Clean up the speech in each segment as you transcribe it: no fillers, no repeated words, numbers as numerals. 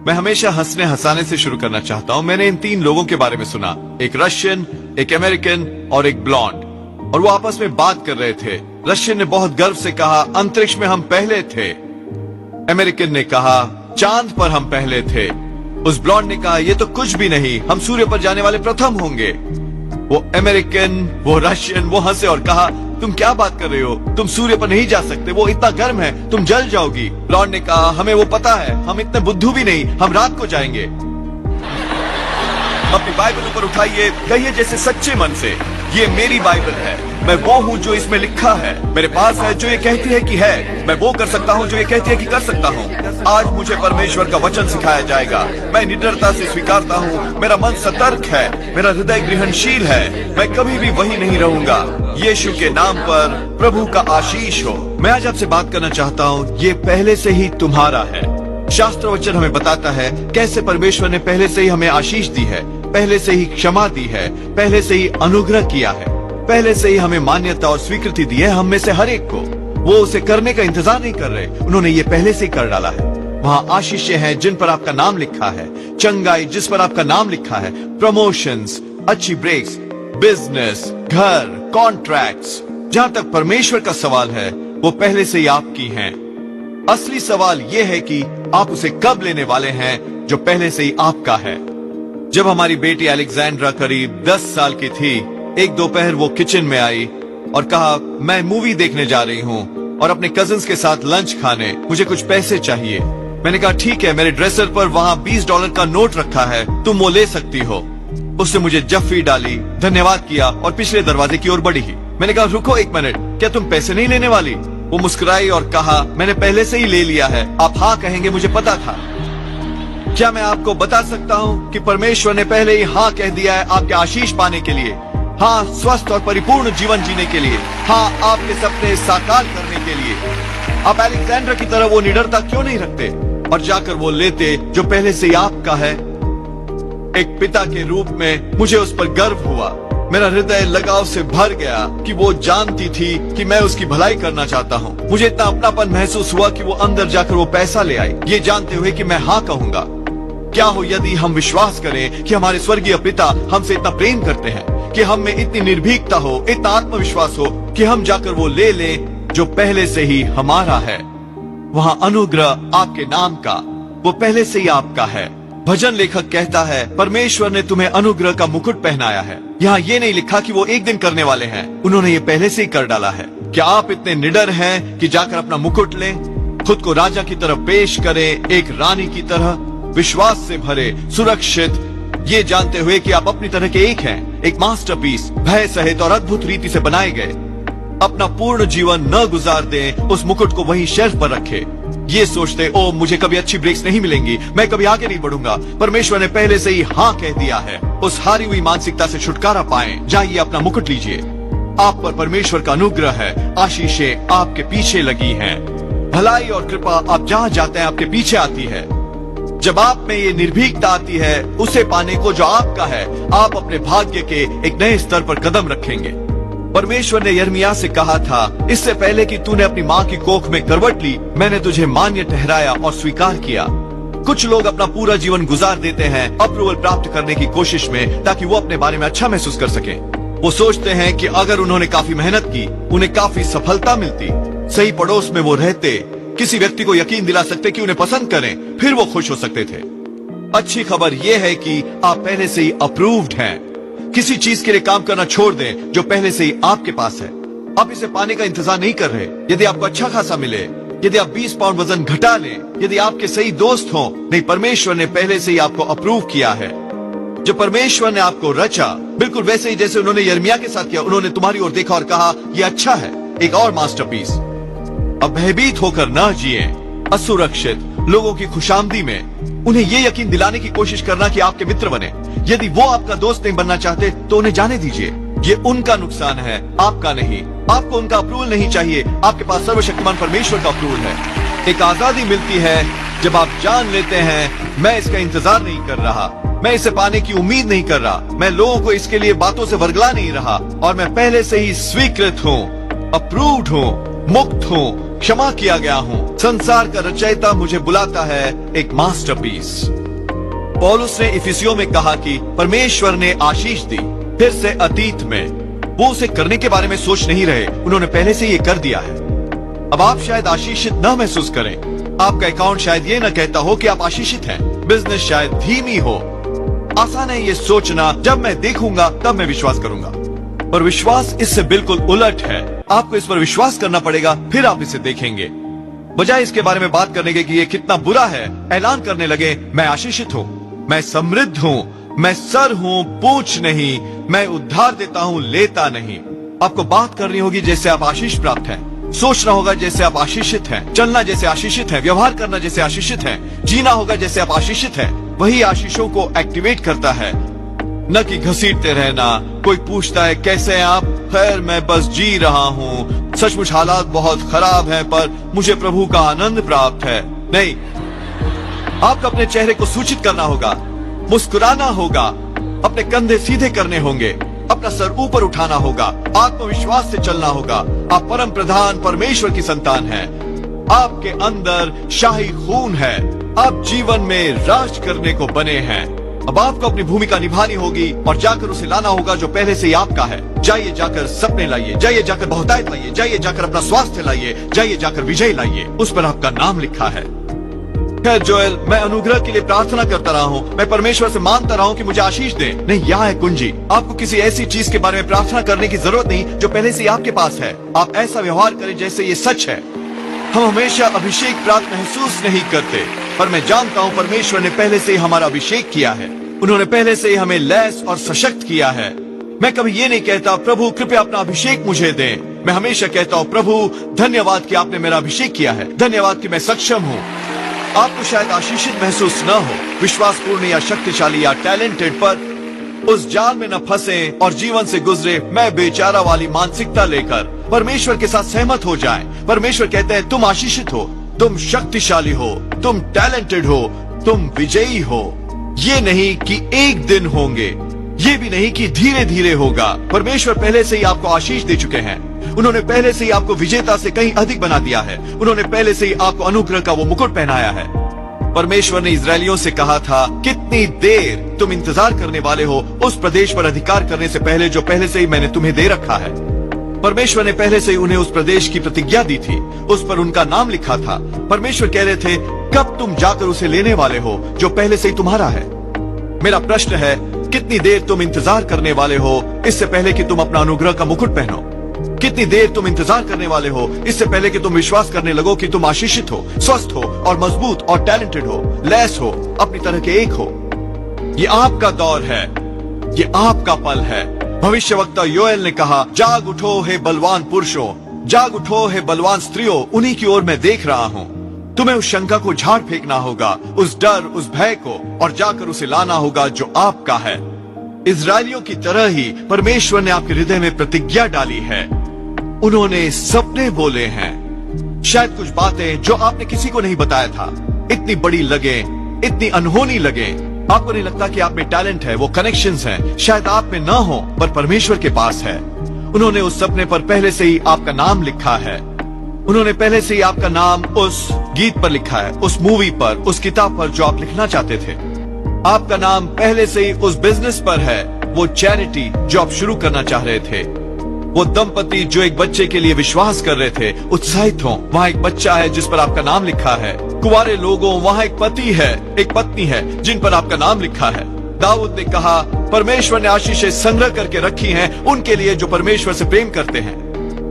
मैं हमेशा हंसने हंसाने से शुरू करना चाहता हूँ। मैंने इन 3 लोगों के बारे में सुना, एक रशियन, एक अमेरिकन और एक ब्लॉन्ड, और वो आपस में बात कर रहे थे। रशियन ने बहुत गर्व से कहा, अंतरिक्ष में हम पहले थे। अमेरिकन ने कहा, चांद पर हम पहले थे। उस ब्लॉन्ड ने कहा, ये तो कुछ भी नहीं, हम सूर्य पर जाने वाले प्रथम होंगे। वो अमेरिकन, वो रशियन, वो हंसे और कहा, तुम क्या बात कर रहे हो, तुम सूर्य पर नहीं जा सकते, वो इतना गर्म है, तुम जल जाओगी। ब्लॉन्ड ने कहा, हमें वो पता है, हम इतने बुद्धू भी नहीं, हम रात को जाएंगे। अपनी बाइबल ऊपर उठाइए, कहिए जैसे सच्चे मन से, ये मेरी बाइबल है, मैं वो हूँ जो इसमें लिखा है। मेरे पास है जो ये कहती है कि है, मैं वो कर सकता हूँ जो ये कहती है कि कर सकता हूँ। आज मुझे परमेश्वर का वचन सिखाया जाएगा, मैं निडरता से स्वीकारता हूँ। मेरा मन सतर्क है, मेरा हृदय ग्रहणशील है, मैं कभी भी वही नहीं रहूंगा। यीशु के नाम पर प्रभु का आशीष हो। मैं आज आपसे बात करना चाहता हूँ, ये पहले से ही तुम्हारा है। शास्त्र वचन हमें बताता है कैसे परमेश्वर ने पहले से ही हमें आशीष दी है, पहले से ही क्षमा दी है, पहले से ही अनुग्रह किया है, पहले से ही हमें मान्यता और स्वीकृति दी है हम में से हर एक को। वो उसे करने का इंतजार नहीं कर रहे, उन्होंने ये पहले से ही कर डाला है। वहाँ आशीषें हैं जिन पर आपका नाम लिखा है, चंगाई जिस पर आपका नाम लिखा है, प्रमोशंस, अच्छी ब्रेक्स, बिजनेस, घर, कॉन्ट्रैक्ट्स। जहाँ तक परमेश्वर का सवाल है, वो पहले से ही आपकी हैं। असली सवाल ये है कि आप उसे कब लेने वाले हैं जो पहले से ही आपका है। जब हमारी बेटी अलेक्जेंड्रा करीब 10 साल की थी, एक दोपहर वो किचन में आई और कहा, मैं मूवी देखने जा रही हूँ और अपने कजिन्स के साथ लंच खाने, मुझे कुछ पैसे चाहिए। मैंने कहा, ठीक है, मेरे ड्रेसर पर वहाँ $20 का नोट रखा है, तुम वो ले सकती हो। उसने मुझे जफ्फी डाली, धन्यवाद किया और पिछले दरवाजे की ओर बढ़ी। मैंने कहा, रुको 1 मिनट, क्या तुम पैसे नहीं लेने वाली? वो मुस्कुराई और कहा, मैंने पहले से ही ले लिया है, आप हाँ कहेंगे, मुझे पता था। क्या मैं आपको बता सकता हूँ कि परमेश्वर ने पहले ही हाँ कह दिया है आपके आशीष पाने के लिए, हाँ स्वस्थ और परिपूर्ण जीवन जीने के लिए, हाँ आपके सपने साकार करने के लिए। आप अलेक्जेंडर की तरह वो निडरता क्यों नहीं रखते और जाकर वो लेते जो पहले से ही आपका है? एक पिता के रूप में मुझे उस पर गर्व हुआ। मेरा हृदय लगाव से भर गया कि वो जानती थी कि मैं उसकी भलाई करना चाहता हूँ। मुझे इतना अपनापन महसूस हुआ कि वो अंदर जाकर वो पैसा ले आई, ये जानते हुए कि मैं हाँ कहूंगा। क्या हो यदि हम विश्वास करें कि हमारे स्वर्गीय पिता हमसे इतना प्रेम करते हैं, कि हम में इतनी निर्भीकता हो, इतना आत्मविश्वास हो कि हम जाकर वो ले लें जो पहले से ही हमारा है। वहाँ अनुग्रह आपके नाम का, वो पहले से ही आपका है। भजन लेखक कहता है, परमेश्वर ने तुम्हें अनुग्रह का मुकुट पहनाया है। यहाँ ये नहीं लिखा कि वो एक दिन करने वाले हैं, उन्होंने ये पहले से ही कर डाला है। क्या आप इतने निडर हैं कि जाकर अपना मुकुट लें, खुद को राजा की तरफ पेश करें, एक रानी की तरह, विश्वास से भरे, सुरक्षित, ये जानते हुए कि आप अपनी तरह के एक हैं, एक मास्टरपीस, भय सहित और अद्भुत रीति से बनाए गए। अपना पूर्ण जीवन न गुजार दें, उस मुकुट को वहीं शेल्फ पर रखें, ये सोचते, ओ मुझे कभी अच्छी ब्रेक्स नहीं मिलेंगी, मैं कभी आगे नहीं बढ़ूंगा। परमेश्वर ने पहले से ही हाँ कह दिया है। उस हारी हुई मानसिकता से छुटकारा पाएं। जाइए अपना मुकुट लीजिए। आप पर परमेश्वर का अनुग्रह है, आशीषें आपके पीछे लगी हैं, भलाई और कृपा आप जहाँ जाते हैं आपके पीछे आती है। जब आप में ये निर्भीकता आती है उसे पाने को जो आपका है, आप अपने भाग्य के एक नए स्तर पर कदम रखेंगे। परमेश्वर ने यिर्मयाह से कहा था, इससे पहले कि तूने अपनी माँ की कोख में करवट ली, मैंने तुझे मान्य ठहराया और स्वीकार किया। कुछ लोग अपना पूरा जीवन गुजार देते हैं अप्रूवल प्राप्त करने की कोशिश में, ताकि वो अपने बारे में अच्छा महसूस कर सके। वो सोचते हैं कि अगर उन्होंने काफी मेहनत की, उन्हें काफी सफलता मिलती, सही पड़ोस में वो रहते, किसी व्यक्ति को यकीन दिला सकते कि उन्हें पसंद करें, फिर वो खुश हो सकते थे। अच्छी खबर यह है कि आप पहले से ही अप्रूव्ड हैं। किसी चीज के लिए काम करना छोड़ दें जो पहले से ही आपके पास है। आप इसे पाने का इंतजार नहीं कर रहे। यदि आपको अच्छा खासा मिले, यदि आप 20 पाउंड वजन घटा लें, यदि आपके सही दोस्त हों, नहीं, परमेश्वर ने पहले से ही आपको अप्रूव किया है। जो परमेश्वर ने आपको रचा, बिल्कुल वैसे ही जैसे उन्होंने यिर्मयाह के साथ किया, उन्होंने तुम्हारी ओर देखा और कहा, यह अच्छा है, एक और मास्टरपीस। अब भयभीत होकर न जिए, असुरक्षित लोगों की खुशामदी में उन्हें ये यकीन दिलाने की कोशिश करना कि आपके मित्र बने। यदि वो आपका दोस्त नहीं बनना चाहते तो उन्हें जाने दीजिए। ये उनका नुकसान है, आपका नहीं। आपको उनका अप्रूवल नहीं चाहिए, आपके पास सर्वशक्तिमान परमेश्वर का अप्रूवल है। एक आजादी मिलती है जब आप जान लेते हैं, मैं इसका इंतजार नहीं कर रहा, मैं इसे पाने की उम्मीद नहीं कर रहा, मैं लोगों को इसके लिए बातों से वर्गला नहीं रहा, और मैं पहले से ही स्वीकृत हूँ, अप्रूव्ड हूँ, मुक्त हूँ, क्षमा किया गया हूँ। संसार का रचयिता मुझे बुलाता है एक मास्टरपीस। पौलुस ने इफिसियों में कहा कि परमेश्वर ने आशीष दी। फिर से अतीत में वो उसे करने के बारे में सोच नहीं रहे, उन्होंने पहले से ये कर दिया है। अब आप शायद आशीषित न महसूस करें, आपका अकाउंट शायद ये न कहता हो कि आप आशीषित हैं, बिजनेस शायद धीमी हो। आसान है ये सोचना, जब मैं देखूंगा तब मैं विश्वास करूंगा, पर विश्वास इससे बिल्कुल उलट है। आपको इस पर विश्वास करना पड़ेगा, फिर आप इसे देखेंगे। बजाय इसके बारे में बात करने के कि ये कितना बुरा है, ऐलान करने लगे, मैं आशीषित हूँ, मैं समृद्ध हूँ, मैं सर हूँ, पूंछ नहीं, मैं उद्धार देता हूँ, लेता नहीं। आपको बात करनी होगी जैसे आप आशीष प्राप्त हैं, सोचना होगा जैसे आप आशीषित हैं, चलना जैसे आशीषित है, व्यवहार करना जैसे आशीषित है, जीना होगा जैसे आप आशीषित हैं। वही आशीषों को एक्टिवेट करता है, न कि घसीटते रहना। कोई पूछता है कैसे हैं आप? खैर, मैं बस जी रहा हूँ, सचमुच हालात बहुत खराब हैं, पर मुझे प्रभु का आनंद प्राप्त है। नहीं, आपको अपने चेहरे को सूचित करना होगा, मुस्कुराना होगा, अपने कंधे सीधे करने होंगे, अपना सर ऊपर उठाना होगा, आत्मविश्वास से चलना होगा। आप परम प्रधान परमेश्वर की संतान हैं, आपके अंदर शाही खून है, आप जीवन में राज करने को बने हैं। अब आपको अपनी भूमिका निभानी होगी और जाकर उसे लाना होगा जो पहले से ही आपका है। जाइए जाकर सपने लाइए, जाइए जाकर बहुतायत लाइए, जाइए जाकर अपना स्वास्थ्य लाइए, जाइए जाकर विजय लाइए, उस पर आपका नाम लिखा है। खैर जोएल, मैं अनुग्रह के लिए प्रार्थना करता रहा हूँ, मैं परमेश्वर से मांगता रहा हूँ कि मुझे आशीष दे। नहीं, यहाँ है कुंजी। आपको किसी ऐसी चीज के बारे में प्रार्थना करने की जरूरत नहीं जो पहले से ही आपके पास है। आप ऐसा व्यवहार करें जैसे ये सच है। हम हमेशा अभिषेक प्राप्त महसूस नहीं करते, पर मैं जानता हूँ परमेश्वर ने पहले से ही हमारा अभिषेक किया है। उन्होंने पहले से ही हमें लैस और सशक्त किया है। मैं कभी ये नहीं कहता प्रभु कृपया अपना अभिषेक मुझे दें। मैं हमेशा कहता हूँ प्रभु धन्यवाद कि आपने मेरा अभिषेक किया है, धन्यवाद कि मैं सक्षम हूँ। आपको शायद आशीषित महसूस न हो, विश्वासपूर्ण या शक्तिशाली या टैलेंटेड, पर उस जाल में न फंसे और जीवन से गुजरे मैं बेचारा वाली मानसिकता लेकर परमेश्वर के साथ सहमत हो जाएं। परमेश्वर कहते हैं तुम आशीषित हो, तुम शक्तिशाली हो, तुम टैलेंटेड हो, तुम विजयी हो। ये नहीं कि एक दिन होंगे, ये भी नहीं कि धीरे धीरे होगा। परमेश्वर पहले से ही आपको आशीष दे चुके हैं। उन्होंने पहले से ही आपको विजेता से कहीं अधिक बना दिया है। उन्होंने पहले से ही आपको अनुग्रह का वो मुकुट पहनाया है। परमेश्वर ने इजरायलियों से कहा था, कितनी देर तुम इंतजार करने वाले हो उस प्रदेश पर अधिकार करने से पहले जो पहले से ही मैंने तुम्हें दे रखा है। परमेश्वर ने पहले से ही उन्हें उस प्रदेश की प्रतिज्ञा दी थी, उस पर उनका नाम लिखा था। परमेश्वर कह रहे थे, कब तुम जाकर उसे लेने वाले हो जो पहले से ही तुम्हारा है। मेरा प्रश्न है, कितनी देर तुम इंतजार करने वाले हो इससे पहले कि तुम अपना अनुग्रह का मुकुट पहनो? कितनी देर तुम इंतजार करने वाले हो इससे पहले कि तुम विश्वास करने लगो कि तुम आशीषित हो, स्वस्थ हो और मजबूत और टैलेंटेड हो, लैस हो, अपनी तरह के एक हो? ये आपका दौर है, ये आपका पल है। भविष्यवक्ता योएल ने कहा, जाग उठो हे बलवान पुरुषों, जाग उठो हे बलवान स्त्रियों, उन्हीं की ओर मैं देख रहा हूँ। तुम्हें उस शंका को झाड़ फेंकना होगा, उस डर, उस भय को, और जाकर उसे लाना होगा जो आपका है। इजरायलियों की तरह ही परमेश्वर ने आपके हृदय में प्रतिज्ञा डाली है। उन्होंने सपने बोले हैं, शायद कुछ बातें जो आपने किसी को नहीं बताया था, इतनी बड़ी लगे, इतनी अनहोनी लगे। आपको नहीं लगता कि आप में टैलेंट है, वो कनेक्शंस हैं, शायद आप में ना हो पर परमेश्वर के पास है। उन्होंने उस सपने पर पहले से ही आपका नाम लिखा है। उन्होंने पहले से ही आपका नाम उस गीत पर लिखा है, उस मूवी पर, उस किताब पर जो आप लिखना चाहते थे। आपका नाम पहले से ही उस बिजनेस पर है, वो चैरिटी जो आप शुरू करना चाह रहे थे। वो दंपति जो एक बच्चे के लिए विश्वास कर रहे थे, उत्साहित हो, वहाँ एक बच्चा है जिस पर आपका नाम लिखा है। कुंवारे लोगों, वहाँ एक पति है, एक पत्नी है जिन पर आपका नाम लिखा है। दाऊद ने कहा, परमेश्वर ने आशीषें संग्रह करके रखी हैं उनके लिए जो परमेश्वर से प्रेम करते हैं।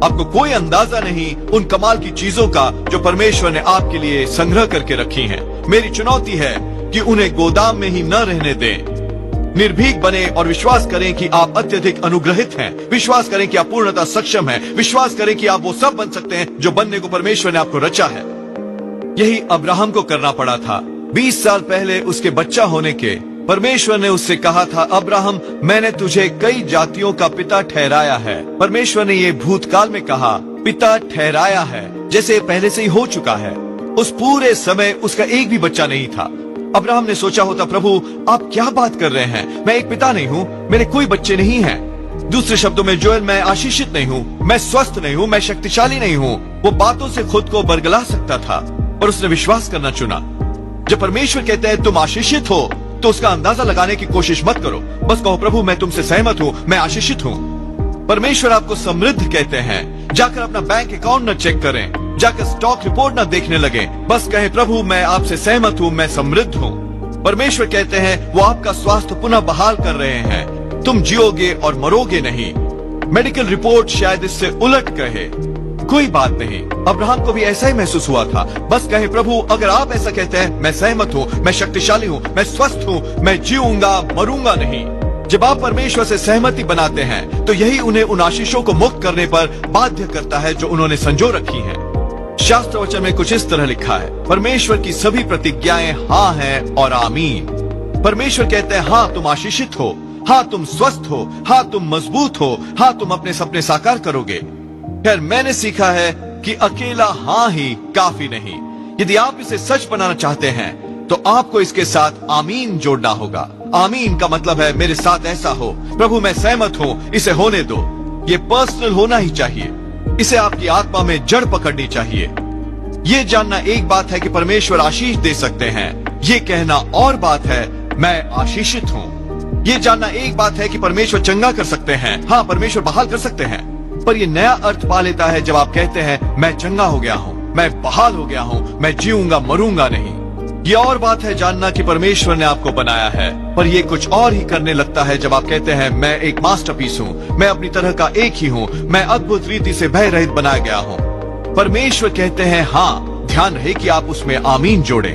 आपको कोई अंदाजा नहीं उन कमाल की चीजों का जो परमेश्वर ने आपके लिए संग्रह करके रखी हैं। मेरी चुनौती है कि उन्हें गोदाम में ही न रहने दें। निर्भीक बने और विश्वास करें कि आप अत्यधिक अनुग्रहित हैं। विश्वास करें कि आप पूर्णतः सक्षम हैं। विश्वास करें कि आप वो सब बन सकते हैं जो बनने को परमेश्वर ने आपको रचा है। यही अब्राहम को करना पड़ा था। 20 साल पहले उसके बच्चा होने के परमेश्वर ने उससे कहा था, अब्राहम, मैंने तुझे कई जातियों का पिता ठहराया है। परमेश्वर ने ये भूतकाल में कहा, पिता ठहराया है, जैसे पहले से ही हो चुका है। उस पूरे समय उसका एक भी बच्चा नहीं था। अब्राहम ने सोचा होता, प्रभु आप क्या बात कर रहे हैं, मैं एक पिता नहीं हूँ, मेरे कोई बच्चे नहीं हैं। दूसरे शब्दों में जोएल, मैं आशीषित नहीं हूँ, मैं स्वस्थ नहीं हूँ, मैं शक्तिशाली नहीं हूँ, वो बातों से खुद को बरगला सकता था, पर उसने विश्वास करना चुना। जब परमेश्वर कहते हैं तुम आशीषित हो, तो उसका अंदाजा लगाने की कोशिश मत करो। बस कहो प्रभु मैं तुमसे सहमत हूँ, मैं आशीषित हूँ। परमेश्वर आपको समृद्ध कहते हैं। जाकर अपना बैंक अकाउंट न चेक करें, जाकर स्टॉक रिपोर्ट न देखने लगे। बस कहें प्रभु मैं आपसे सहमत हूँ, मैं समृद्ध हूँ। परमेश्वर कहते हैं वो आपका स्वास्थ्य पुनः बहाल कर रहे हैं। तुम जियोगे और मरोगे नहीं। मेडिकल रिपोर्ट शायद इससे उलट कहे, कोई बात नहीं। अब्राहम को भी ऐसा ही महसूस हुआ था। बस कहे प्रभु अगर आप ऐसा कहते हैं मैं सहमत हूँ, मैं शक्तिशाली हूँ, मैं स्वस्थ हूँ, मैं जीऊंगा मरूंगा नहीं। जब आप परमेश्वर से सहमति बनाते हैं तो यही उन्हें उन आशीषों को मुक्त करने पर बाध्य करता है जो उन्होंने संजो रखी हैं। शास्त्र वचन में कुछ इस तरह लिखा है, परमेश्वर की सभी प्रतिज्ञाएं हाँ हैं और आमीन। परमेश्वर कहते हैं हाँ तुम आशीषित हो, हाँ तुम स्वस्थ हो, हाँ तुम मजबूत हो, हाँ तुम अपने सपने साकार करोगे। खैर मैंने सीखा है कि अकेला हाँ ही काफी नहीं। यदि आप इसे सच बनाना चाहते हैं तो आपको इसके साथ आमीन जोड़ना होगा। आमीन का मतलब है मेरे साथ ऐसा हो, प्रभु मैं सहमत हूँ, इसे होने दो। ये पर्सनल होना ही चाहिए। इसे आपकी आत्मा में जड़ पकड़नी चाहिए। ये जानना एक बात है कि परमेश्वर आशीष दे सकते हैं, ये कहना और बात है मैं आशीषित हूँ। ये जानना एक बात है कि परमेश्वर चंगा कर सकते हैं, हाँ परमेश्वर बहाल कर सकते हैं, पर ये नया अर्थ पा लेता है जब आप कहते हैं मैं चंगा हो गया हूँ, मैं बहाल हो गया हूँ, मैं जीऊंगा मरूंगा नहीं। ये और बात है जानना कि परमेश्वर ने आपको बनाया है, पर ये कुछ और ही करने लगता है जब आप कहते हैं मैं एक मास्टरपीस हूँ, मैं अपनी तरह का एक ही हूँ, मैं अद्भुत रीति से भय रहित बनाया गया हूँ। परमेश्वर कहते हैं हाँ, ध्यान रहे कि आप उसमें आमीन जोड़ें।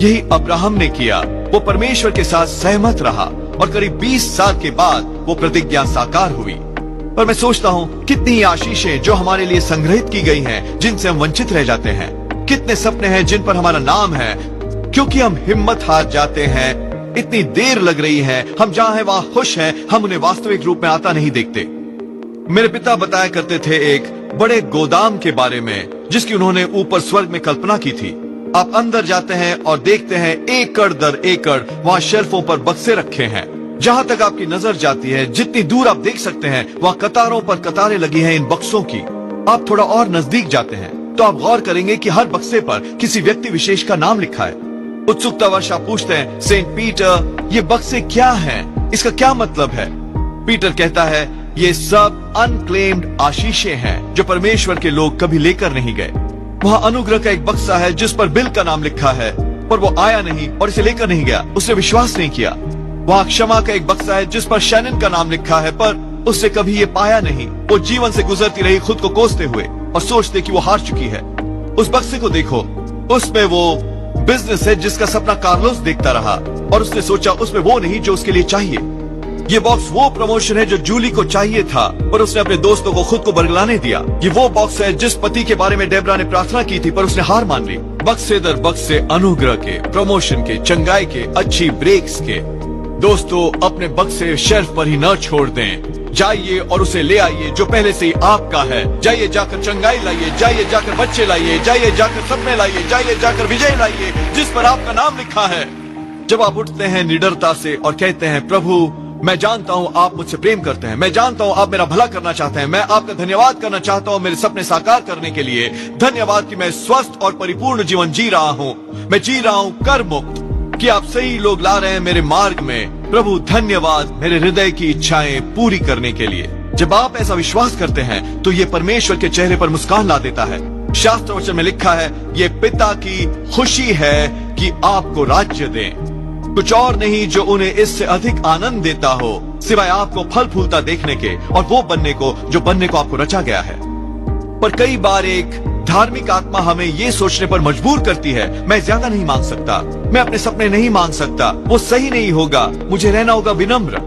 यही अब्राहम ने किया। वो परमेश्वर के साथ सहमत रहा और करीब 20 साल के बाद वो प्रतिज्ञा साकार हुई। पर मैं सोचता हूँ कितनी आशीषें जो हमारे लिए संग्रहित की गई हैं, जिनसे हम वंचित रह जाते हैं। कितने सपने हैं जिन पर हमारा नाम है, क्योंकि हम हिम्मत हार जाते हैं। इतनी देर लग रही है, हम जहाँ हैं वहाँ खुश हैं, हम उन्हें वास्तविक रूप में आता नहीं देखते। मेरे पिता बताया करते थे एक बड़े गोदाम के बारे में जिसकी उन्होंने ऊपर स्वर्ग में कल्पना की थी। आप अंदर जाते हैं और देखते हैं एकड़ दर एकड़ वहाँ शेल्फों पर बक्से रखे हैं। जहाँ तक आपकी नजर जाती है, जितनी दूर आप देख सकते हैं, वहाँ कतारों पर कतारें लगी हैं इन बक्सों की। आप थोड़ा और नजदीक जाते हैं तो आप गौर करेंगे कि हर बक्से पर किसी व्यक्ति विशेष का नाम लिखा है। उत्सुकतावश आप पूछते हैं सेंट पीटर ये बक्से क्या हैं? इसका क्या मतलब है? पीटर कहता है ये सब अनक्लेम्ड आशीषें हैं जो परमेश्वर के लोग कभी लेकर नहीं गए। वहाँ अनुग्रह का एक बक्सा है जिस पर बिल का नाम लिखा है, पर वो आया नहीं और इसे लेकर नहीं गया, उसने विश्वास नहीं किया। वहाँ क्षमा का एक बक्सा है जिस पर शैनन का नाम लिखा है, पर उसने कभी ये पाया नहीं। वो जीवन से गुजरती रही खुद को कोसते हुए और सोचते कि वो हार चुकी है। उस बक्से को देखो, उसमें वो बिजनेस है जिसका सपना कार्लोस देखता रहा और उसने सोचा उसमें वो नहीं जो उसके लिए चाहिए। ये बॉक्स वो प्रमोशन है जो जूली को चाहिए था, पर उसने अपने दोस्तों को खुद को बरगलाने दिया। ये वो बॉक्स है जिस पति के बारे में डेब्रा ने प्रार्थना की थी, पर उसने हार मान ली। बक्से दर बक्से अनुग्रह के, प्रमोशन के, चंगाई के, अच्छी ब्रेक्स के। दोस्तों अपने बक्से शेल्फ पर ही न छोड़ दें। जाइए और उसे ले आइए जो पहले से ही आपका है। जाइए जाकर चंगाई लाइए, जाइए जाकर बच्चे लाइए, जाइए जाकर सपने लाइए, जाइए जाकर विजय लाइए जिस पर आपका नाम लिखा है। जब आप उठते हैं निडरता से और कहते हैं प्रभु मैं जानता हूँ आप मुझसे प्रेम करते हैं, मैं जानता हूँ आप मेरा भला करना चाहते हैं, मैं आपका धन्यवाद करना चाहता हूँ मेरे सपने साकार करने के लिए। धन्यवाद कि मैं स्वस्थ और परिपूर्ण जीवन जी रहा हूँ, मैं जी रहा हूँ कर मुक्त, कि आप सही लोग ला रहे हैं मेरे मार्ग में। प्रभु धन्यवाद मेरे हृदय की इच्छाएं पूरी करने के लिए। जब आप ऐसा विश्वास करते हैं तो ये परमेश्वर के चेहरे पर मुस्कान ला देता है। शास्त्र वचन में लिखा है ये पिता की खुशी है कि आपको राज्य दें। कुछ और नहीं जो उन्हें इससे अधिक आनंद देता हो सिवाय आपको फल फूलता देखने के और वो बनने को जो बनने को आपको रचा गया है। पर कई बार एक धार्मिक आत्मा हमें ये सोचने पर मजबूर करती है मैं ज्यादा नहीं मांग सकता, मैं अपने सपने नहीं मांग सकता, वो सही नहीं होगा, मुझे रहना होगा विनम्र।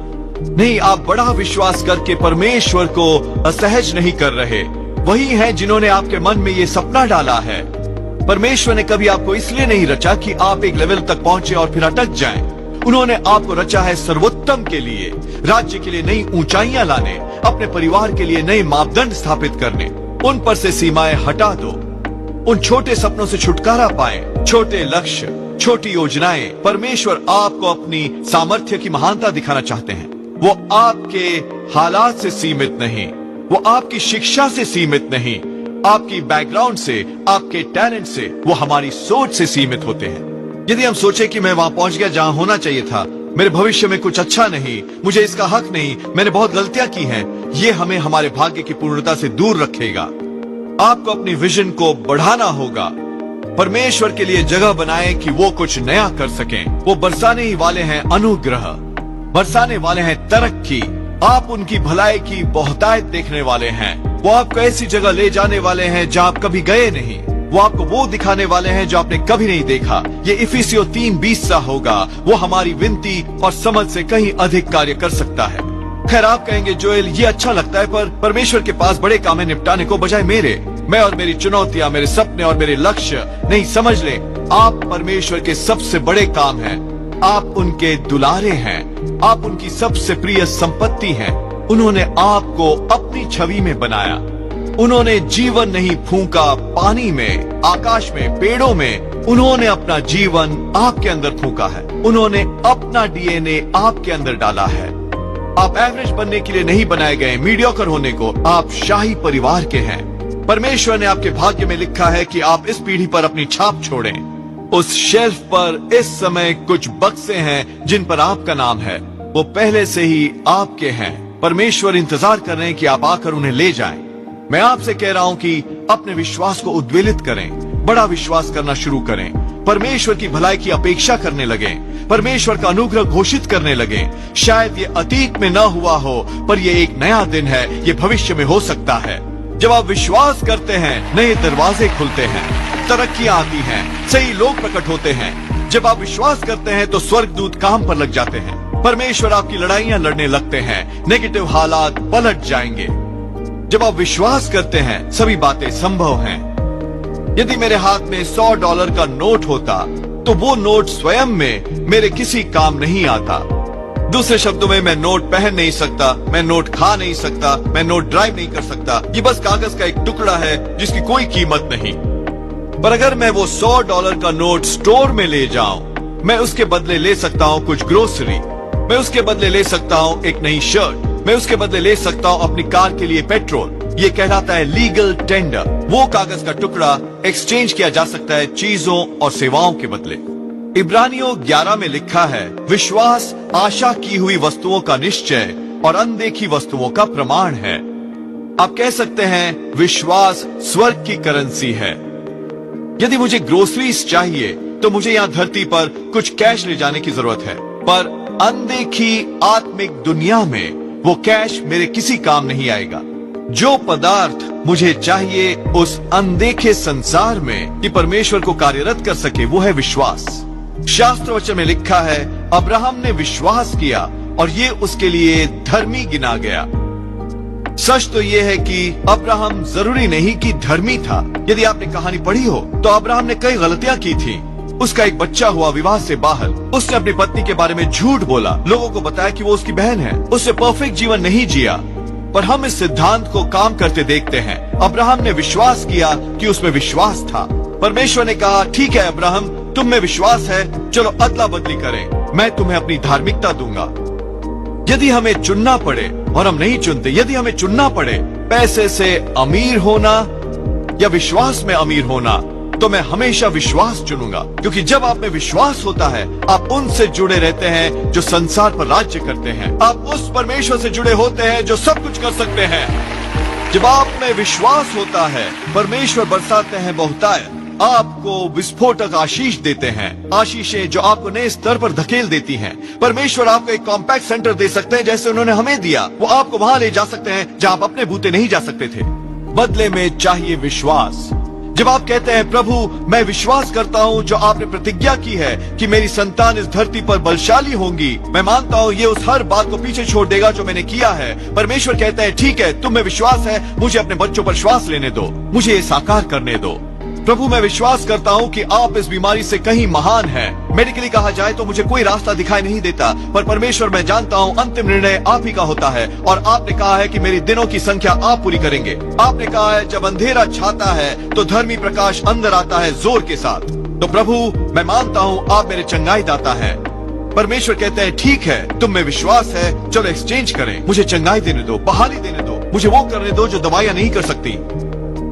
नहीं, आप बड़ा विश्वास करके परमेश्वर को असहज नहीं कर रहे। वही हैं जिन्होंने आपके मन में ये सपना डाला है। परमेश्वर ने कभी आपको इसलिए नहीं रचा कि आप एक लेवल तक पहुंचे और फिर अटक जाएं। उन्होंने आपको रचा है सर्वोत्तम के लिए, राज्य के लिए नई ऊंचाइयां लाने, अपने परिवार के लिए नए मापदंड स्थापित करने। उन पर से सीमाएं हटा दो, उन छोटे सपनों से छुटकारा पाएं, छोटे लक्ष्य, छोटी योजनाएं। परमेश्वर आपको अपनी सामर्थ्य की महानता दिखाना चाहते हैं। वो आपके हालात से सीमित नहीं, वो आपकी शिक्षा से सीमित नहीं, आपकी बैकग्राउंड से, आपके टैलेंट से, वो हमारी सोच से सीमित होते हैं। यदि हम सोचे कि मैं वहां पहुंच गया जहां होना चाहिए था, मेरे भविष्य में कुछ अच्छा नहीं, मुझे इसका हक नहीं, मैंने बहुत गलतियां की हैं, ये हमें हमारे भाग्य की पूर्णता से दूर रखेगा। आपको अपनी विजन को बढ़ाना होगा। परमेश्वर के लिए जगह बनाएं कि वो कुछ नया कर सकें। वो बरसाने ही वाले हैं अनुग्रह, बरसाने वाले हैं तरक्की। आप उनकी भलाई की बहुतायत देखने वाले हैं। वो आपको ऐसी जगह ले जाने वाले हैं जहां आप कभी गए नहीं। वो आपको वो दिखाने वाले हैं जो आपने कभी नहीं देखा। ये इफिसियों 3:20 सा होगा। वो हमारी विनती और समझ से कहीं अधिक कार्य कर सकता है। खैर, आप कहेंगे जोएल ये अच्छा लगता है, पर परमेश्वर के पास बड़े काम है निपटाने को बजाय मेरे। मैं और मेरी चुनौतियां, मेरे सपने और मेरे लक्ष्य नहीं। समझ लें, आप परमेश्वर के सबसे बड़े काम हैं। आप उनके दुलारे हैं। आप उनकी सबसे प्रिय संपत्ति हैं। उन्होंने आपको अपनी छवि में बनाया। उन्होंने जीवन नहीं फूंका पानी में, आकाश में, पेड़ों में। उन्होंने अपना जीवन आपके अंदर फूंका है। उन्होंने अपना डीएनए आपके अंदर डाला है। आप एवरेज बनने के लिए नहीं बनाए गए, मीडियोकर होने को। आप शाही परिवार के हैं। परमेश्वर ने आपके भाग्य में लिखा है कि आप इस पीढ़ी पर अपनी छाप छोड़ें। उस शेल्फ पर इस समय कुछ बक्से हैं जिन पर आपका नाम है। वो पहले से ही आपके हैं। परमेश्वर इंतजार कर रहे हैं कि आप आकर उन्हें ले जाएं। मैं आपसे कह रहा हूं कि अपने विश्वास को उद्वेलित करें, बड़ा विश्वास करना शुरू करें। परमेश्वर की भलाई की अपेक्षा करने लगे, परमेश्वर का अनुग्रह घोषित करने लगे। शायद ये अतीत में न हुआ हो, पर ये एक नया दिन है। ये भविष्य में हो सकता है। जब आप विश्वास करते हैं, नए दरवाजे खुलते हैं, तरक्कियां आती हैं, सही लोग प्रकट होते हैं। जब आप विश्वास करते हैं तो स्वर्गदूत काम पर लग जाते हैं। परमेश्वर आपकी लड़ाइयां लड़ने लगते हैं। नेगेटिव हालात पलट जाएंगे। जब आप विश्वास करते हैं, सभी बातें संभव हैं। यदि मेरे हाथ में $100 का नोट होता, तो वो नोट स्वयं में मेरे किसी काम नहीं आता। दूसरे शब्दों में, मैं नोट पहन नहीं सकता, मैं नोट खा नहीं सकता, मैं नोट ड्राइव नहीं कर सकता। ये बस कागज का एक टुकड़ा है जिसकी कोई कीमत नहीं। पर अगर मैं वो $100 का नोट स्टोर में ले जाऊं, मैं उसके बदले ले सकता हूं कुछ ग्रोसरी। मैं उसके बदले ले सकता हूं एक नई शर्ट। मैं उसके बदले ले सकता हूं अपनी कार के लिए पेट्रोल। ये कहलाता है लीगल टेंडर। वो कागज का टुकड़ा एक्सचेंज किया जा सकता है चीजों और सेवाओं के बदले। इब्रानियों 11 में लिखा है, विश्वास आशा की हुई वस्तुओं का निश्चय और अनदेखी वस्तुओं का प्रमाण है। आप कह सकते हैं विश्वास स्वर्ग की करेंसी है। यदि मुझे ग्रोसरीज चाहिए तो मुझे यहाँ धरती पर कुछ कैश ले जाने की जरूरत है, पर अनदेखी आत्मिक दुनिया में वो कैश मेरे किसी काम नहीं आएगा। जो पदार्थ मुझे चाहिए उस अनदेखे संसार में कि परमेश्वर को कार्यरत कर सके, वो है विश्वास। शास्त्र वचन में लिखा है, अब्राहम ने विश्वास किया और ये उसके लिए धर्मी गिना गया। सच तो यह है कि अब्राहम जरूरी नहीं कि धर्मी था। यदि आपने कहानी पढ़ी हो तो अब्राहम ने कई गलतियां की थी। उसका एक बच्चा हुआ विवाह से बाहर। उसने अपनी पत्नी के बारे में झूठ बोला, लोगों को बताया कि वो उसकी बहन है। उसने परफेक्ट जीवन नहीं जिया। पर हम इस सिद्धांत को काम करते देखते हैं। अब्राहम ने विश्वास किया कि उसमें विश्वास था। परमेश्वर ने कहा, ठीक है अब्राहम, तुम में विश्वास है, चलो अदला बदली करें, मैं तुम्हें अपनी धार्मिकता दूंगा। यदि हमें चुनना पड़े और हम नहीं चुनते, यदि हमें चुनना पड़े पैसे से अमीर होना या विश्वास में अमीर होना, तो मैं हमेशा विश्वास चुनूंगा। क्योंकि जब आप में विश्वास होता है, आप उनसे जुड़े रहते हैं जो संसार पर राज्य करते हैं। आप उस परमेश्वर से जुड़े होते हैं जो सब कुछ कर सकते हैं। जब आप में विश्वास होता है, परमेश्वर बरसाते हैं बहुतायत, आपको विस्फोटक आशीष देते हैं। आशीषें जो आपको नए स्तर पर धकेल देती हैं। परमेश्वर आपको एक कॉम्पैक्ट सेंटर दे सकते हैं जैसे उन्होंने हमें दिया। वो आपको वहां ले जा सकते हैं जहां आप अपने बूते नहीं जा सकते थे। बदले में चाहिए विश्वास। जब आप कहते हैं, प्रभु मैं विश्वास करता हूं जो आपने प्रतिज्ञा की है कि मेरी संतान इस धरती पर बलशाली होंगी, मैं मानता हूं ये उस हर बात को पीछे छोड़ देगा जो मैंने किया है। परमेश्वर कहता है, ठीक है, तुम में विश्वास है, मुझे अपने बच्चों पर श्वास लेने दो, मुझे ये साकार करने दो। प्रभु मैं विश्वास करता हूं कि आप इस बीमारी से कहीं महान हैं। मेडिकली कहा जाए तो मुझे कोई रास्ता दिखाई नहीं देता, पर परमेश्वर मैं जानता हूं अंतिम निर्णय आप ही का होता है। और आपने कहा है कि मेरी दिनों की संख्या आप पूरी करेंगे। आपने कहा है जब अंधेरा छाता है तो धर्मी प्रकाश अंदर आता है जोर के साथ। तो प्रभु मैं मानता हूं आप मेरे चंगाई दाता है। परमेश्वर कहते हैं, ठीक है, तुम में विश्वास है, चलो एक्सचेंज करें, मुझे चंगाई देने दो, बहाली देने दो, मुझे वो करने दो जो दवाइयां नहीं कर सकती।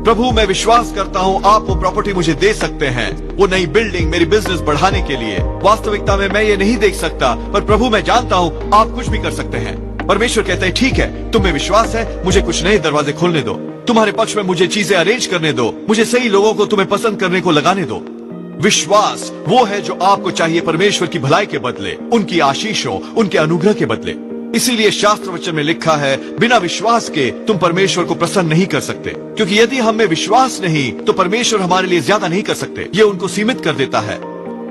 प्रभु मैं विश्वास करता हूँ आप वो प्रॉपर्टी मुझे दे सकते हैं, वो नई बिल्डिंग मेरी बिजनेस बढ़ाने के लिए। वास्तविकता में मैं ये नहीं देख सकता, पर प्रभु मैं जानता हूँ आप कुछ भी कर सकते हैं। परमेश्वर कहते हैं ठीक है, तुम्हें विश्वास है, मुझे कुछ नए दरवाजे खोलने दो, तुम्हारे पक्ष में मुझे चीजें अरेंज करने दो, मुझे सही लोगों को तुम्हें पसंद करने को लगाने दो। विश्वास वो है जो आपको चाहिए परमेश्वर की भलाई के बदले, उनकी आशीषों, उनके अनुग्रह के बदले। इसीलिए शास्त्र वचन में लिखा है बिना विश्वास के तुम परमेश्वर को प्रसन्न नहीं कर सकते, क्योंकि यदि हम में विश्वास नहीं तो परमेश्वर हमारे लिए ज्यादा नहीं कर सकते। ये उनको सीमित कर देता है।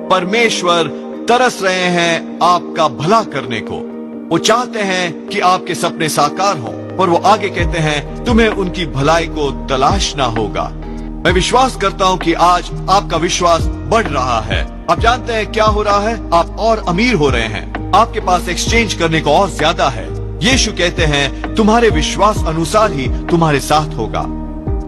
परमेश्वर तरस रहे हैं आपका भला करने को, वो चाहते हैं कि आपके सपने साकार हों, पर वो आगे कहते हैं तुम्हें उनकी भलाई को तलाशना होगा। मैं विश्वास करता हूँ कि आज आपका विश्वास बढ़ रहा है। आप जानते हैं क्या हो रहा है, आप और अमीर हो रहे हैं, आपके पास एक्सचेंज करने को और ज्यादा है। यीशु कहते हैं तुम्हारे विश्वास अनुसार ही तुम्हारे साथ होगा।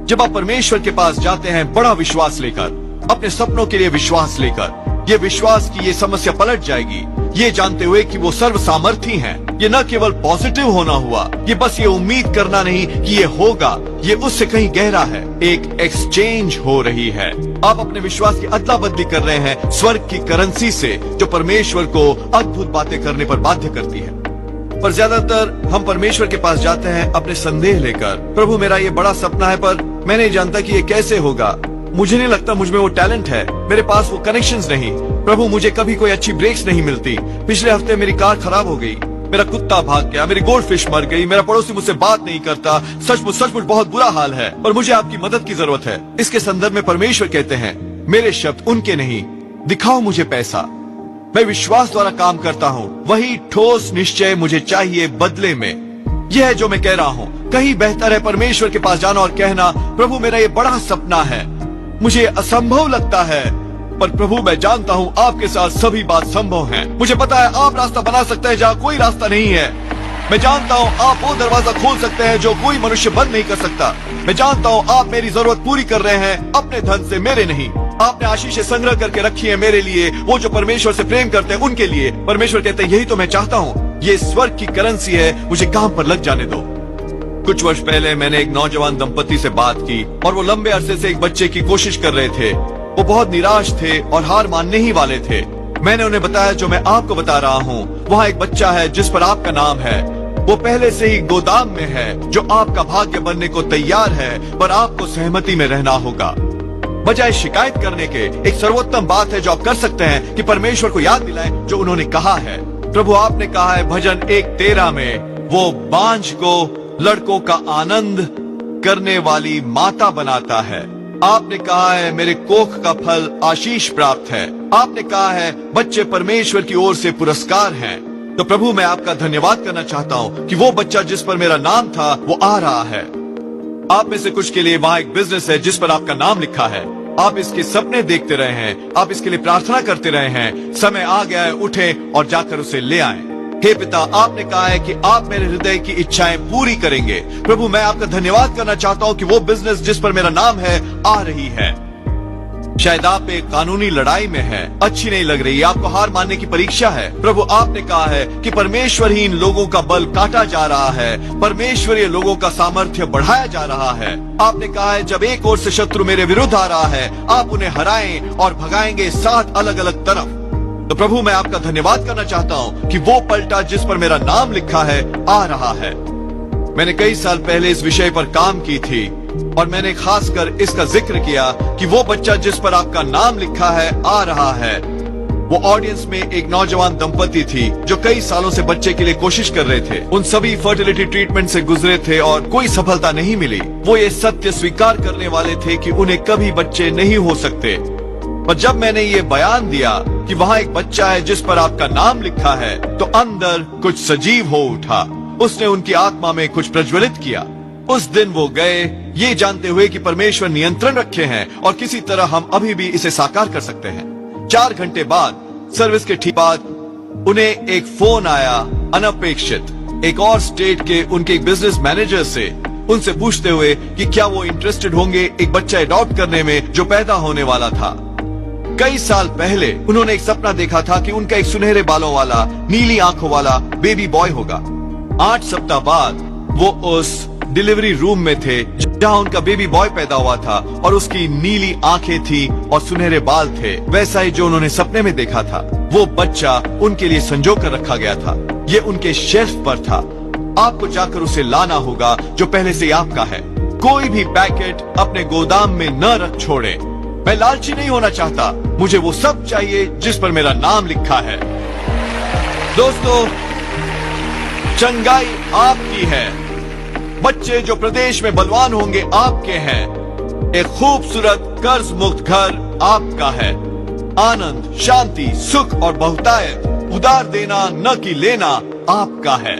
जब आप परमेश्वर के पास जाते हैं बड़ा विश्वास लेकर, अपने सपनों के लिए विश्वास लेकर, ये विश्वास की ये समस्या पलट जाएगी, ये जानते हुए कि वो सर्व सामर्थी हैं। ये न केवल पॉजिटिव होना हुआ, ये बस ये उम्मीद करना नहीं कि ये होगा, ये उससे कहीं गहरा है। एक एक्सचेंज हो रही है। आप अपने विश्वास की अदला बदली कर रहे हैं स्वर्ग की करेंसी से, जो परमेश्वर को अद्भुत बातें करने पर बाध्य करती है। पर ज्यादातर हम परमेश्वर के पास जाते हैं अपने संदेह लेकर, प्रभु मेरा ये बड़ा सपना है पर मैं नहीं जानता कि ये कैसे होगा, मुझे नहीं लगता मुझ में वो टैलेंट है, मेरे पास वो कनेक्शंस नहीं, प्रभु मुझे कभी कोई अच्छी ब्रेक्स नहीं मिलती, पिछले हफ्ते मेरी कार खराब हो गई, मेरा कुत्ता भाग गया, मेरी गोल्डफिश मर गई, मेरा पड़ोसी मुझसे बात नहीं करता, सचमुच बहुत बुरा हाल है और मुझे आपकी मदद की जरूरत है। इसके संदर्भ में परमेश्वर कहते हैं मेरे शब्द उनके नहीं, दिखाओ मुझे पैसा, मैं विश्वास द्वारा काम करता हूँ, वही ठोस निश्चय मुझे चाहिए बदले में। यह है जो मैं कह रहा हूँ। कहीं बेहतर है परमेश्वर के पास जाना और कहना प्रभु मेरा ये बड़ा सपना है, मुझे असंभव लगता है, पर प्रभु मैं जानता हूँ आपके साथ सभी बात संभव है। मुझे पता है आप रास्ता बना सकते हैं जहाँ कोई रास्ता नहीं है। मैं जानता हूँ आप वो दरवाजा खोल सकते हैं जो कोई मनुष्य बंद नहीं कर सकता। मैं जानता हूँ आप मेरी जरूरत पूरी कर रहे हैं अपने धन से, मेरे नहीं। आपने आशीष संग्रह करके रखी है मेरे लिए, वो जो परमेश्वर से प्रेम करते हैं उनके लिए। परमेश्वर कहते हैं यही तो मैं चाहता हूँ, ये स्वर्ग की करेंसी है, मुझे काम पर लग जाने दो। कुछ वर्ष पहले मैंने एक नौजवान दंपति से बात की और वो लंबे अरसे से एक बच्चे की कोशिश कर रहे थे। वो बहुत निराश थे और हार मानने ही वाले थे। मैंने उन्हें बताया जो मैं आपको बता रहा हूँ, वहाँ एक बच्चा है जिस पर आपका नाम है, वो पहले से ही गोदाम में है, जो आपका भाग्य बनने को तैयार है, पर आपको सहमति में रहना होगा। बजाय शिकायत करने के एक सर्वोत्तम बात है जो आप कर सकते हैं कि परमेश्वर को याद दिलाएं जो उन्होंने कहा है। प्रभु आपने कहा है भजन 1:13 में, वो बांझ को लड़कों का आनंद करने वाली माता बनाता है। आपने कहा है मेरे कोख का फल आशीष प्राप्त है। आपने कहा है बच्चे परमेश्वर की ओर से पुरस्कार हैं। तो प्रभु मैं आपका धन्यवाद करना चाहता हूँ कि वो बच्चा जिस पर मेरा नाम था वो आ रहा है। आप में से कुछ के लिए वहाँ एक बिजनेस है जिस पर आपका नाम लिखा है। आप इसके सपने देखते रहे हैं, आप इसके लिए प्रार्थना करते रहे हैं। समय आ गया है, उठें और जाकर उसे ले आएं। हे पिता, आपने कहा है कि आप मेरे हृदय की इच्छाएं पूरी करेंगे। प्रभु मैं आपका धन्यवाद करना चाहता हूँ कि वो बिजनेस जिस पर मेरा नाम है आ रही है। शायद आप एक कानूनी लड़ाई में हैं, अच्छी नहीं लग रही, आपको हार मानने की परीक्षा है। प्रभु आपने कहा है कि परमेश्वरहीन लोगों का बल काटा जा रहा है, परमेश्वरीय लोगों का सामर्थ्य बढ़ाया जा रहा है। आपने कहा है जब एक ओर से शत्रु मेरे विरुद्ध आ रहा है, आप उन्हें हराएं और भगाएंगे 7 अलग अलग तरफ। तो प्रभु मैं आपका धन्यवाद करना चाहता हूँ कि वो पलटा जिस पर मेरा नाम लिखा है आ रहा है। मैंने कई साल पहले इस विषय पर काम की थी और मैंने खासकर इसका जिक्र किया कि वो बच्चा जिस पर आपका नाम लिखा है आ रहा है। वो ऑडियंस में एक नौजवान दंपति थी जो कई सालों से बच्चे के लिए कोशिश कर रहे थे। उन सभी फर्टिलिटी ट्रीटमेंट से गुजरे थे और कोई सफलता नहीं मिली। वो ये सत्य स्वीकार करने वाले थे कि उन्हें कभी बच्चे नहीं हो सकते। पर जब मैंने ये बयान दिया कि वहाँ एक बच्चा है जिस पर आपका नाम लिखा है, तो अंदर कुछ सजीव हो उठा। उसने उनकी आत्मा में कुछ प्रज्वलित किया। उस दिन वो गए ये जानते हुए कि परमेश्वर नियंत्रण रखे हैं और किसी तरह हम अभी भी इसे साकार कर सकते हैं। 4 घंटे बाद, सर्विस के ठीक बाद, उन्हें एक फोन आया अनपेक्षित, एक और स्टेट के उनके एक बिजनेस मैनेजर से, उनसे पूछते हुए कि क्या वो इंटरेस्टेड होंगे एक बच्चा अडॉप्ट करने में जो पैदा होने वाला था। कई साल पहले उन्होंने एक सपना देखा था कि उनका एक सुनहरे बालों वाला, नीली आंखों वाला बेबी बॉय होगा। 8 सप्ताह बाद वो उस डिलीवरी रूम में थे जहां उनका बेबी बॉय पैदा हुआ था और उसकी नीली आंखें थी और सुनहरे बाल थे, वैसा ही जो उन्होंने सपने में देखा था। वो बच्चा उनके लिए संजो कर रखा गया था। ये उनके शेल्फ पर था। आपको जाकर उसे लाना होगा जो पहले से आपका है। कोई भी पैकेट अपने गोदाम में न रख छोड़े। मैं लालची नहीं होना चाहता, मुझे वो सब चाहिए जिस पर मेरा नाम लिखा है। दोस्तों, चंगाई आपकी है। बच्चे जो प्रदेश में बलवान होंगे आपके हैं। एक खूबसूरत कर्ज मुक्त घर आपका है। आनंद, शांति, सुख और बहुतायत, उधार देना न कि लेना आपका है।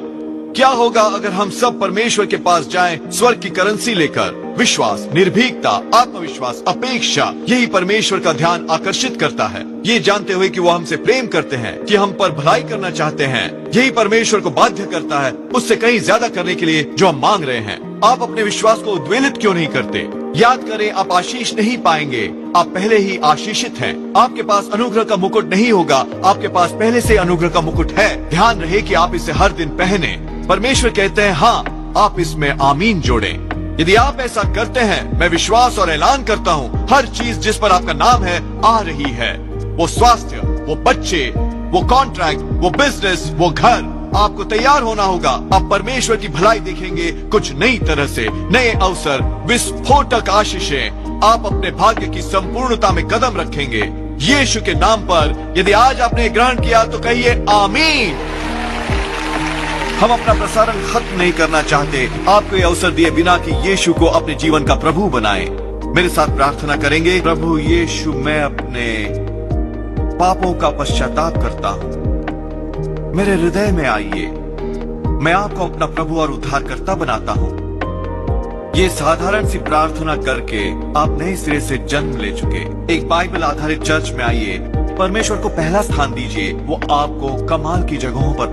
क्या होगा अगर हम सब परमेश्वर के पास जाएं स्वर्ग की करेंसी लेकर? विश्वास, निर्भीकता, आत्मविश्वास, अपेक्षा, यही परमेश्वर का ध्यान आकर्षित करता है। ये जानते हुए कि वो हमसे प्रेम करते हैं, कि हम पर भलाई करना चाहते हैं, यही परमेश्वर को बाध्य करता है उससे कहीं ज्यादा करने के लिए जो हम मांग रहे हैं। आप अपने विश्वास को उद्वेलित क्यों नहीं करते? याद करें, आप आशीष नहीं पाएंगे, आप पहले ही आशीषित हैं। आपके पास अनुग्रह का मुकुट नहीं होगा, आपके पास पहले से अनुग्रह का मुकुट है। ध्यान रहे कि आप इसे हर दिन पहने। परमेश्वर कहते हैं हाँ, आप इसमें आमीन जोड़ें। यदि आप ऐसा करते हैं, मैं विश्वास और ऐलान करता हूँ, हर चीज जिस पर आपका नाम है आ रही है। वो स्वास्थ्य, वो बच्चे, वो कॉन्ट्रैक्ट, वो बिजनेस, वो घर। आपको तैयार होना होगा। आप परमेश्वर की भलाई देखेंगे कुछ नई तरह से, नए अवसर, विस्फोटक आशीषें। आप अपने भाग्य की संपूर्णता में कदम रखेंगे यीशु के नाम पर। यदि आज आपने ग्रहण किया तो कहिए आमीन। हम अपना प्रसारण खत्म नहीं करना चाहते आपको ये अवसर दिए बिना कि यीशु को अपने जीवन का प्रभु बनाएं। मेरे साथ प्रार्थना करेंगे। प्रभु यीशु, मैं अपने पापों का पश्चाताप करता हूँ, मेरे हृदय में आइए। मैं आपको अपना प्रभु और उद्धारकर्ता बनाता हूँ। ये साधारण सी प्रार्थना करके आप नए सिरे से जन्म ले चुके एक बाइबल आधारित चर्च में आइए। परमेश्वर को पहला स्थान दीजिए, वो आपको कमाल की जगहों पर